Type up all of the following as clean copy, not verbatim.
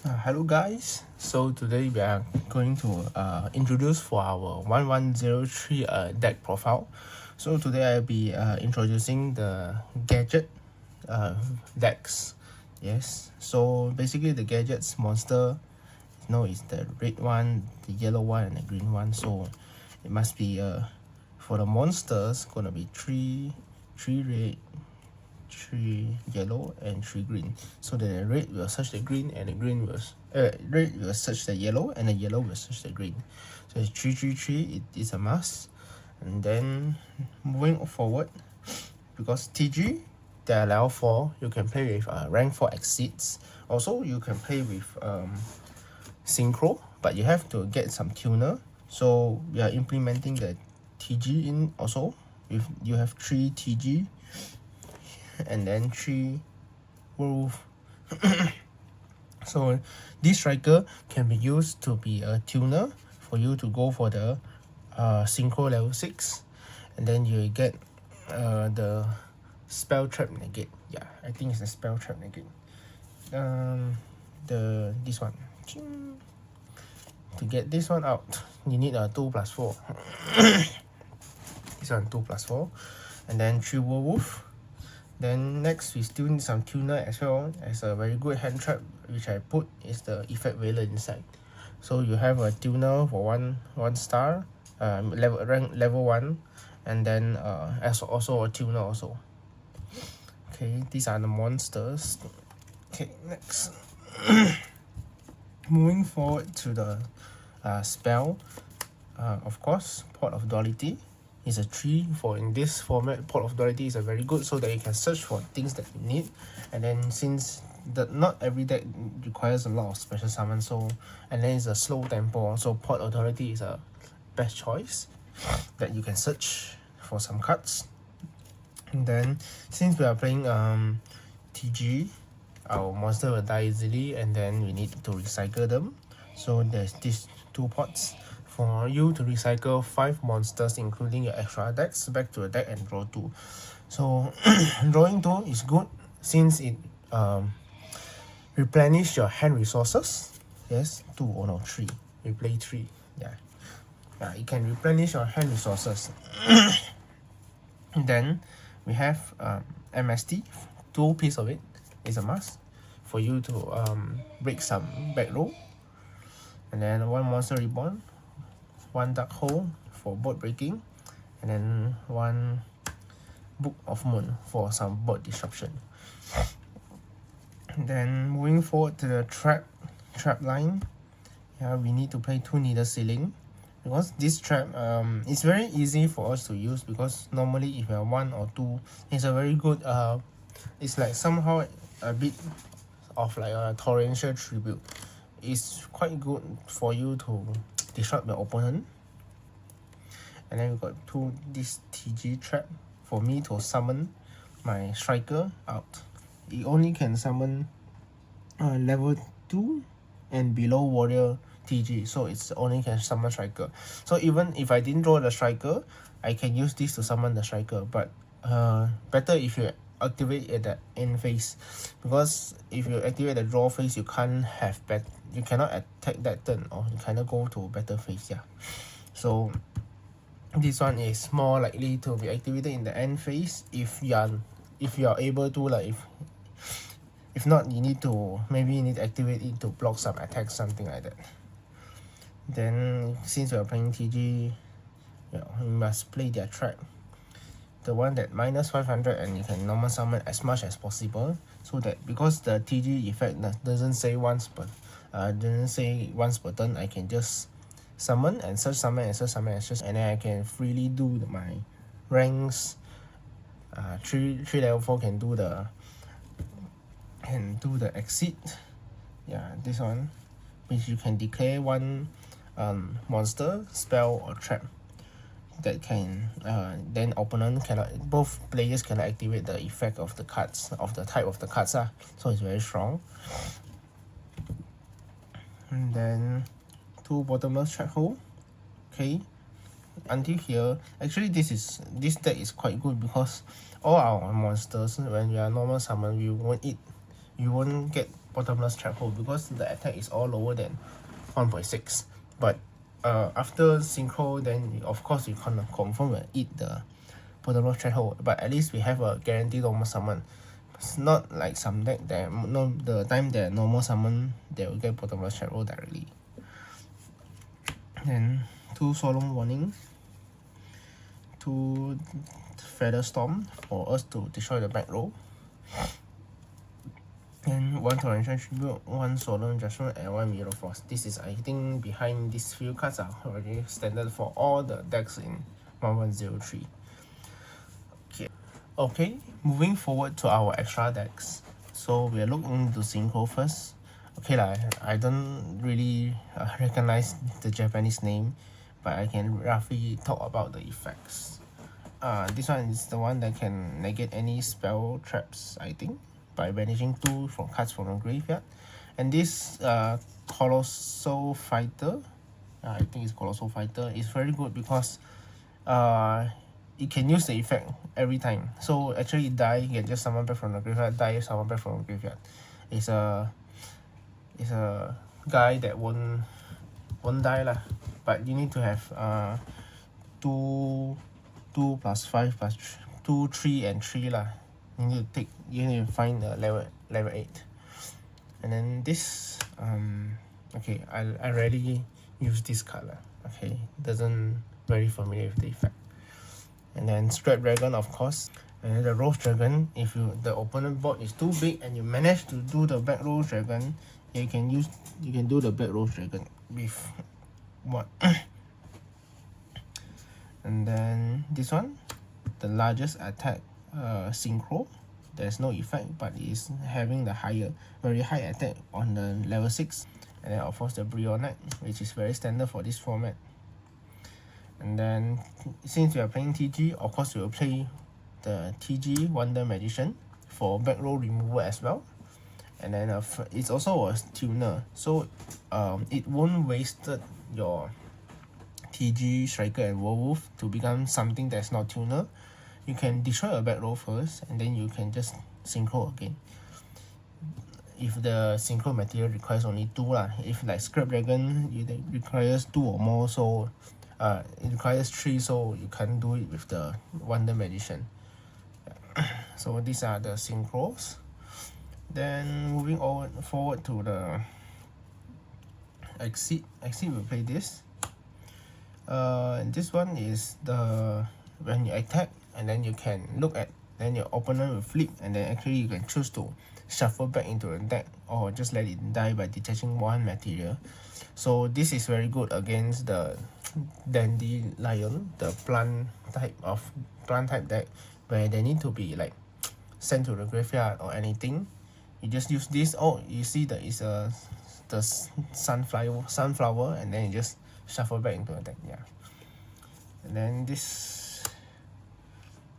Hello guys, so today we are going to introduce for our 1103 deck profile. So today I'll be introducing the Gadget decks. Yes, so basically the Gadget's monster, is the red one, the yellow one and the green one. So it must be for the monsters gonna be three red, 3 yellow and 3 green. So the red will search the green and the red will search the yellow and the yellow will search the green. So it's 3 3 3. It is a must. And then moving forward, because TG they are level 4, you can play with rank 4 exceeds. Also you can play with synchro, but you have to get some tuner. So we are implementing the TG in also. If you have 3 TG and then 3 wolf. So this striker can be used to be a tuner for you to go for the synchro level 6, and then you get the spell trap negate. Yeah, I think it's the spell trap negate. This one, to get this one out you need a 2+4. This one 2+4, and then 3 werewolf. Then next we still need some tuner as well, as a very good hand trap which I put is the effect veiler inside. So you have a tuner for one star, level 1, and then as also a tuner also. Okay, these are the monsters. Okay, next. Moving forward to the spell, of course, Pot of Duality is a 3. For in this format, Pot of Duality is a very good, so that you can search for things that you need. And then since not every deck requires a lot of special summon, so and then it's a slow tempo, so Pot of Duality is a best choice that you can search for some cards. And then since we are playing TG, our monster will die easily, and then we need to recycle them. So there's these 2 pots for you to recycle 5 monsters, including your extra decks, back to the deck and draw 2. So drawing 2 is good since it replenish your hand resources. Yes, 2 or no 3. We play 3. Yeah, it can replenish your hand resources. Then we have MST. 2 piece of it is a must for you to break some back row. And then 1 monster reborn, 1 dark hole for board breaking, and then 1 book of moon for some board disruption. Then moving forward to the trap line, we need to play 2 needle ceiling, because this trap it's very easy for us to use, because normally if you have 1 or 2, it's a very good it's like somehow a bit of like a torrential tribute. It's quite good for you to disrupt the opponent. And then we got this TG trap for me to summon my striker out. It only can summon level 2 and below warrior TG, so it's only can summon striker. So even if I didn't draw the striker, I can use this to summon the striker. But better if you activate at the end phase, because if you activate the draw phase, you cannot attack that turn, or you cannot go to battle phase. Yeah, so this one is more likely to be activated in the end phase if you are able to, like, if not, you need to activate it to block some attacks, something like that. Then since we are playing TG, we must play their trap, the one that minus 500, and you can normal summon as much as possible, so that because the TG effect doesn't say once per turn, I can just summon and search, summon and search, summon and search, and then I can freely do my ranks. 3 level 4 can do the exit. Yeah, this one, which you can declare 1 monster, spell or trap that can then both players cannot activate the effect of the cards, of the type of the cards. So it's very strong. And then 2 bottomless track hole. Okay, until here, actually this deck is quite good, because all our monsters, when we are normal summon, you won't get bottomless trap hole because the attack is all lower than 1.6. But after synchro, then of course you can confirm and eat the bottomless trap hole. But at least we have a guaranteed normal summon. It's not like some deck that the time that normal summon they will get bottomless trap hole directly. Then 2 solemn warning, 2 feather storm for us to destroy the back row. And 1 torrential tribute, 1 solemn judgment, and 1 mirror force. This is, I think, behind these few cards are already standard for all the decks in 1103. Okay, moving forward to our extra decks. So we're looking into synchro first. Okay lah, I don't really recognize the Japanese name, but I can roughly talk about the effects. This one is the one that can negate any spell traps, I think, by banishing 2 from cards from the graveyard. And this Colossal Fighter, I think it's Colossal Fighter, is very good because it can use the effect every time. So actually it die, you can just summon back from the graveyard, die, summon back from the graveyard. It's a guy that won't die lah. But you need to have 2 plus 5 plus 2, 3 and 3 lah. You need to find the level 8. And then this okay, I rarely use this card lah. Okay, doesn't very familiar with the effect. And then Scrap Dragon, of course. And then the Rose Dragon, if the opponent board is too big and you manage to do the back Rose Dragon, you can do the back Rose Dragon with what? And then this one, the largest attack synchro. There's no effect, but it's having the very high attack on the level 6. And then of course the Brionite, which is very standard for this format. And then since we are playing TG, of course we will play the TG Wonder Magician for back row removal as well. And then it's also a tuner, so it won't waste your TG Striker and Werewolf to become something that's not tuner. You can destroy a back row first, and then you can just synchro again. If the synchro material requires only 2 lah. If like Scrap Dragon, it requires 2 or more, so it requires 3, so you can't do it with the Wonder Magician. So these are the synchros. Then moving forward to the Exit will play this. And this one is when you attack, and then you can look at, then your opponent will flip, and then actually you can choose to shuffle back into the deck or just let it die by detaching 1 material. So this is very good against the Dandelion, the plant type deck, where they need to be like sent to the graveyard or anything. You just use this. Oh, you see that is the sunflower, and then you just shuffle back into the deck. Yeah. And then this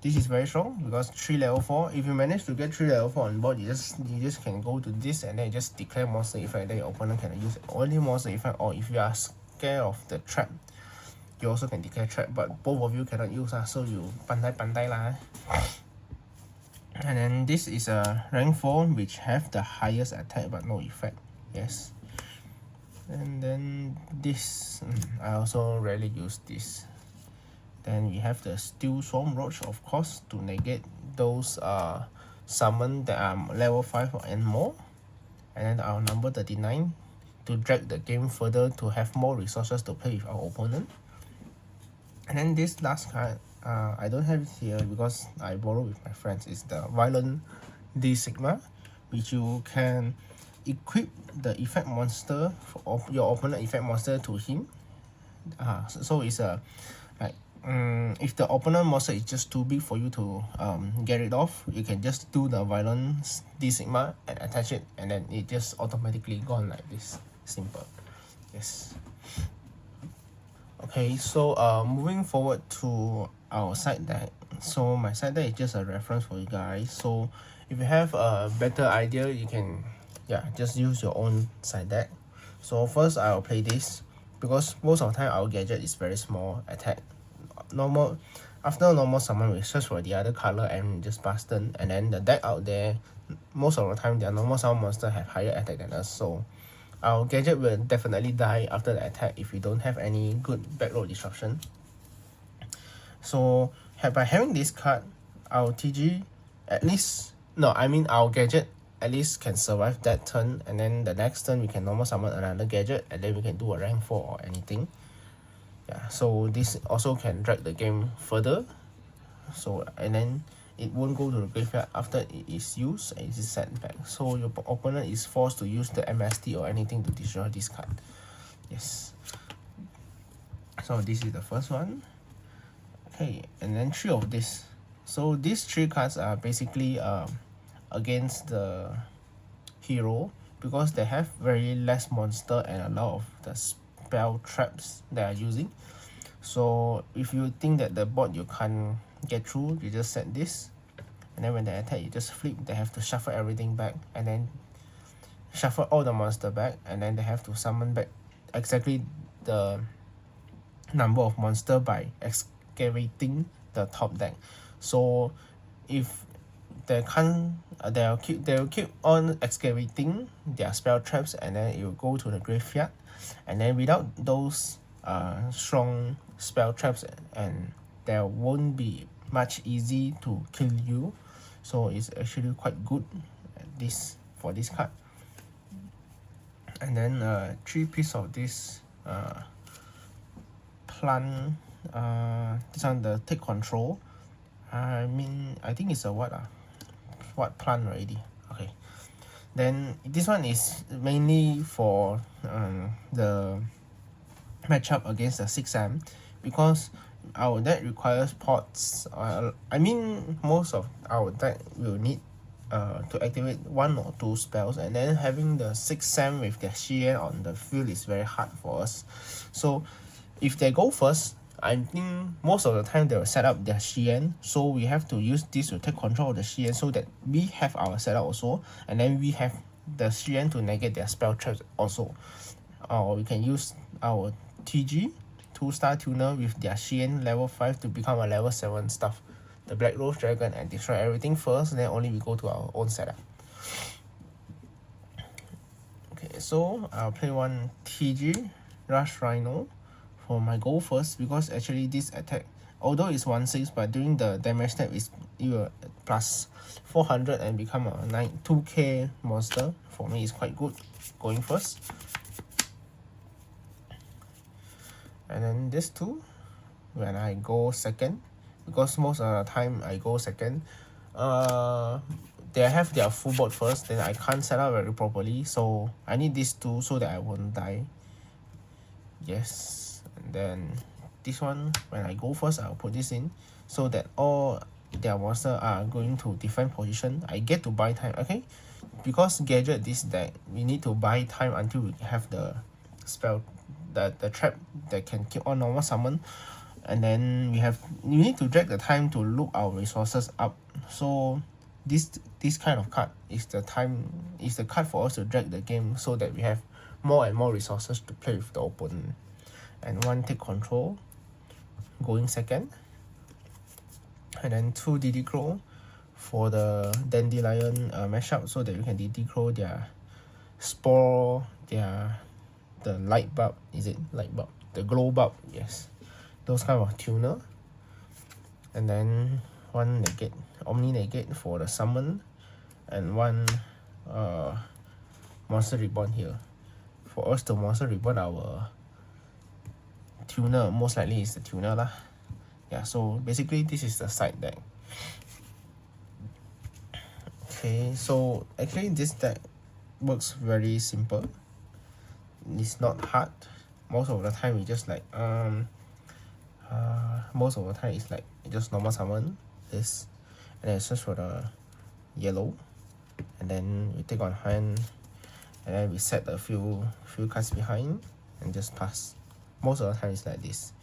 is very strong because 3 level 4. If you manage to get 3 level 4 on board, you just can go to this and then you just declare monster effect. Then your opponent can use only monster effect, or if you are scared of the trap, you also can declare trap. But both of you cannot use so you pandai lah. And then this is a rank 4 which have the highest attack but no effect. Yes. And then this, I also rarely use this. Then we have the Steel Swarm Roach, of course, to negate those summon that are level 5 and more. And then our number 39 to drag the game further to have more resources to play with our opponent. And then this last card, I don't have it here because I borrowed with my friends. It's the Violent D Sigma, which you can equip the effect monster of your opponent effect monster to him. So it's a if the opponent monster is just too big for you to get rid of, you can just do the Violent D Sigma and attach it, and then it just automatically gone like this. Simple. Yes. Okay, so moving forward to our side deck. So my side deck is just a reference for you guys. So if you have a better idea, you can just use your own side deck. So first I'll play this because most of the time our gadget is very small attack. After normal summon, we search for the other color and just pass turn, and then the deck out there most of the time their normal summon monster have higher attack than us, so our gadget will definitely die after the attack if we don't have any good back row disruption. So by having this card, our TG at least, no, I mean our gadget at least can survive that turn, and then the next turn we can normal summon another gadget, and then we can do a rank 4 or anything. Yeah, so this also can drag the game further. So, and then it won't go to the graveyard after it is used and it is sent back. So your opponent is forced to use the MST or anything to destroy this card. Yes. So this is the first one. Okay, and then 3 of this. So these 3 cards are basically against the hero because they have very less monster and a lot of the spell traps they are using. So if you think that the board you can't get through, you just set this, and then when they attack you just flip. They have to shuffle everything back and then shuffle all the monster back, and then they have to summon back exactly the number of monster by excavating the top deck. So if they can't, they'll keep on excavating their spell traps, and then it will go to the graveyard, and then without those strong spell traps, and there won't be much easy to kill you. So it's actually quite good for this card. And then 3 piece of this plant, this one, the take control. I think it's a what plant already. Okay, then this one is mainly for the matchup against the 6M, because our deck requires pots. Most of our deck will need to activate 1 or 2 spells, and then having the 6M with their Xian on the field is very hard for us. So if they go first, I think most of the time they will set up their Xian, so we have to use this to take control of the Xian so that we have our setup also, and then we have the Xian to negate their spell traps also. Or we can use our TG 2-star tuner with their Xian level 5 to become a level 7 stuff, the Black Rose Dragon, and destroy everything first, then only we go to our own setup. Okay, so I'll play one TG Rush Rhino for my goal first, because actually this attack, although it's 1/6, but during the damage step it will plus 400 and become a 2k monster. For me, it's quite good going first. And then this 2, when I go second, because most of the time I go second, they have their full board first, then I can't set up very properly, so I need these 2 so that I won't die. Yes. And then this one, when I go first, I'll put this in so that all their monsters are going to different position. I get to buy time. Okay, because Gadget this deck, we need to buy time until we have the spell, the trap that can keep on normal summon, and then we need to drag the time to look our resources up. So this kind of card is the card for us to drag the game so that we have more and more resources to play with the opponent. And 1 take control going second, and then 2 DD Crow for the Dandelion mashup, so that we can DD Crow their Spore, the light bulb, the glow bulb, yes, those kind of tuner. And then 1 negate, Omni negate for the summon, and 1 monster reborn here for us to monster reborn our tuner. Most likely is the tuner lah. Yeah, so basically this is the side deck. Okay, so actually this deck works very simple. It's not hard. Most of the time we just like most of the time it's like just normal summon this, and then search for the yellow, and then we take on hand, and then we set a few cards behind and just pass. Most of the time it's like this.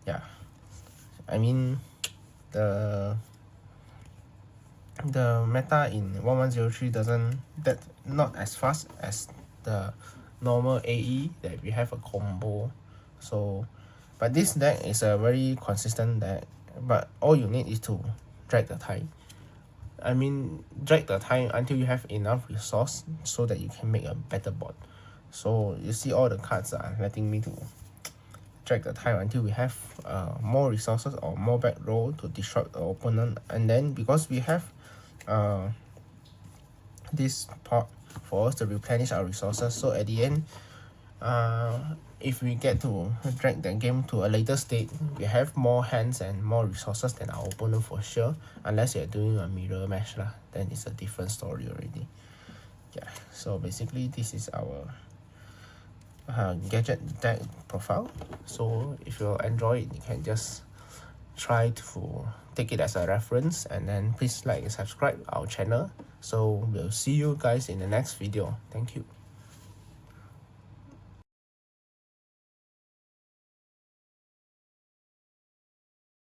Yeah, I mean the meta in 1103 not as fast as the normal AE that we have a combo. So but this deck is a very consistent deck, but all you need is to drag the tide. I mean drag the time until you have enough resource so that you can make a better board. So you see all the cards are letting me to drag the time until we have more resources or more back row to disrupt the opponent. And then because we have this part for us to replenish our resources, so at the end if we get to drag the game to a later state, we have more hands and more resources than our opponent for sure, unless you're doing a mirror match lah, then it's a different story already. Yeah, so basically this is our gadget deck profile. So if you enjoy it, you can just try to take it as a reference, and then please like and subscribe our channel. So we'll see you guys in the next video. Thank you.